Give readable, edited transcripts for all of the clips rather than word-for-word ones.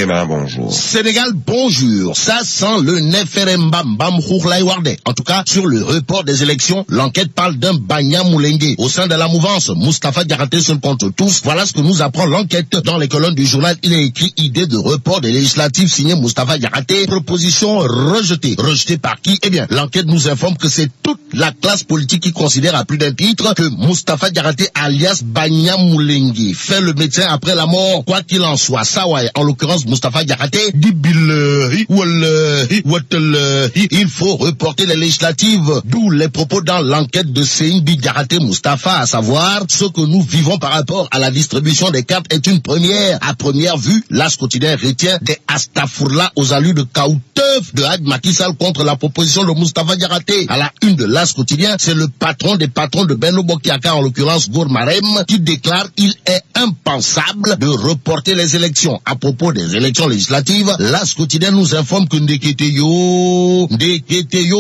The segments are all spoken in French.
Bonjour. Sénégal, bonjour. Ça sent le Neferembam Khourlaïwarde. En tout cas, sur le report des élections, l'enquête parle d'un Banya Moulengue. Au sein de la mouvance, Moustapha Diakhaté seul contre tous. Voilà ce que nous apprend l'enquête. Dans les colonnes du journal, il est écrit idée de report des législatives signé Moustapha Diakhaté. Proposition rejetée. Rejetée par qui? Eh bien, l'enquête nous informe que c'est toute la classe politique qui considère à plus d'un titre que Moustapha Diakhaté alias Banya Moulengue fait le médecin après la mort. Quoi qu'il en soit, Sawai, en l'occurrence Moustapha Diakhaté, dit billahi, wallahi, watallahi, il faut reporter les législatives. D'où les propos dans l'enquête de Seyni Diakhaté Moustapha, à savoir ce que nous vivons par rapport à la distribution des cartes est une première. À première vue, l'As quotidien retient des astafourla aux allures de Kaouteuf de Hadj Macky Sall contre la proposition de Moustapha Diakhaté. À la une de l'As quotidien, c'est le patron des patrons de Benno Bokk Yakaar, en l'occurrence Gour Marem, qui déclare il est impensable de reporter les élections. À propos des élections législatives, l'As quotidien nous informe que Ndeketeyo,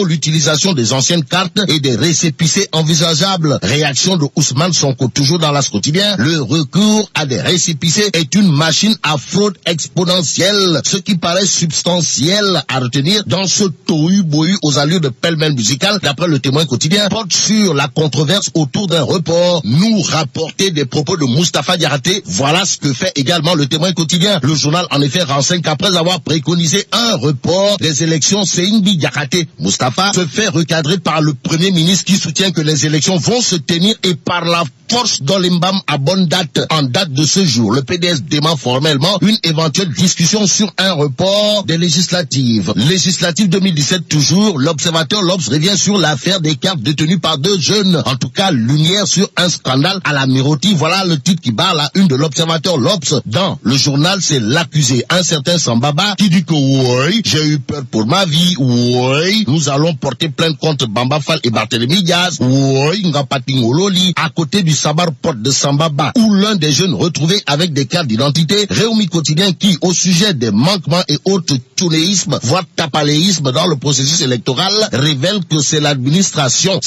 l'utilisation des anciennes cartes et des récépissés envisageables. Réaction de Ousmane Sonko, toujours dans l'As quotidien, le recours à des récépissés est une machine à fraude exponentielle. Ce qui paraît substantiel à retenir dans ce tohu-bohu aux allures de pêle-mêle musicale, d'après le Témoin quotidien, porte sur la controverse autour d'un report. Nous rapporter des propos de Moustapha Diakhaté, voilà ce que fait également le Témoin quotidien. Le journal en effet renseigne qu'après avoir préconisé un report des élections, Seyni Diakhaté Moustapha se fait recadrer par le Premier ministre qui soutient que les élections vont se tenir et par la force d'Olimbam à bonne date. En date de ce jour, le PDS dément formellement une éventuelle discussion sur un report des législatives. Législatives 2017 toujours, l'observateur L'Obs revient sur l'affaire des cartes détenues par deux jeunes. En tout cas, lumière sur un scandale à la Miroti. Voilà le titre qui barre la une de l'observateur L'Obs. Dans le journal, c'est l'accusé, un certain Sambaba, qui dit que oui, j'ai eu peur pour ma vie, oui, nous allons porter plainte contre Bamba Fall et Barthélémy Diaz, oui, Ngapating Ololi, à côté du Sabar Port de Sambaba, où l'un des jeunes retrouvés avec des cartes d'identité, Réumi Quotidien qui, au sujet des manquements et autres tunéismes, voire tapaléisme dans le processus électoral, révèle que c'est l'administration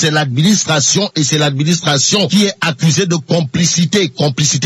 qui est accusée de complicité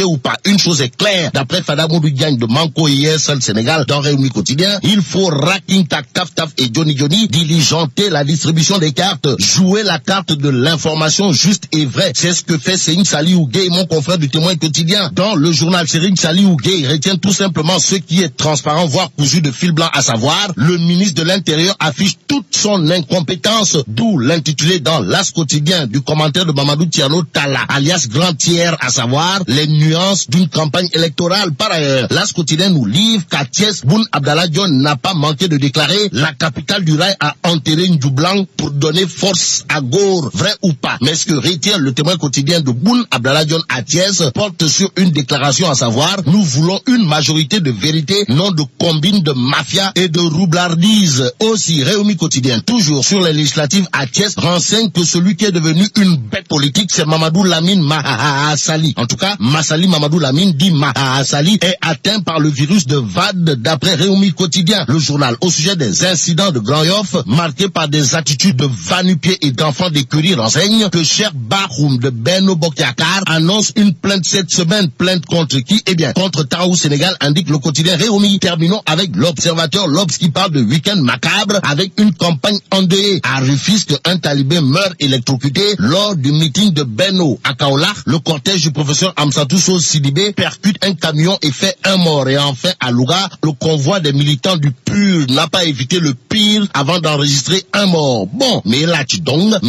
ou pas. Une chose est claire, d'après Fada Modou Diagne de Manko hier, seul Sénégal, dans Réumi Quotidien, il faut Raking Tak Taf Taf et Johnny diligenter la distribution des cartes, jouer la carte de l'information juste et vraie. C'est ce que fait Serigne Saliou Gueye, mon confrère du Témoin quotidien. Dans le journal, Serigne Saliou Gueye retient tout simplement ce qui est transparent, voire cousu de fil blanc, à savoir, le ministre de l'Intérieur affiche toute son incompétence, d'où l'intitulé dans l'As quotidien du commentaire de Mamadou Tiano Tala, alias Grand Tiers, à savoir, les nuances d'une campagne électorale. Par ailleurs, l'As quotidien nous livre qu'à Thiès, Boun Abdallah Dionne n'a pas manqué de déclarer la capitale du rail a enterré Ndjoublan pour donner force à Gore, vrai ou pas. Mais ce que retient le Témoin quotidien de Boun Abdallah Dionne à Thiès porte sur une déclaration, à savoir, nous voulons une majorité de vérité, non de combine de mafia et de roublardise. Aussi, Réumi Quotidien, toujours sur les législatives à Thiès, renseigne que celui qui est devenu une bête politique, c'est Mamadou Lamine Mahaha Sali. En tout cas, Massali Mamadou Lamine dit Mahaha Sali est atteint par le virus de VAD, d'après Réumi Quotidien. Le journal, au sujet des incidents de Grand Yoff, marqués par des attitudes de va-nu-pied et d'enfants d'écurie, renseigne que Cheikh Bakhoum de Benno Bokk Yakaar annonce une plainte cette semaine. Plainte contre qui? Eh bien, contre Taou Sénégal, indique le quotidien Réumi. Terminons avec l'observateur L'Obs qui parle de week-end macabre avec une campagne endeuillée. À Rufisque, un talibé meurt électrocuté lors du meeting de Benno. À Kaolack, le cortège du professeur Amsatou Sow Sidibé percute un camion et fait un mort. Et enfin, à Louga, le convoi des militants du PUR n'a pas évité le pire avant d'enregistrer un mort. Bon, mais là tu donnes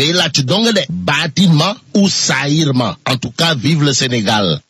des bâtiments ou saïrement. En tout cas, vive le Sénégal.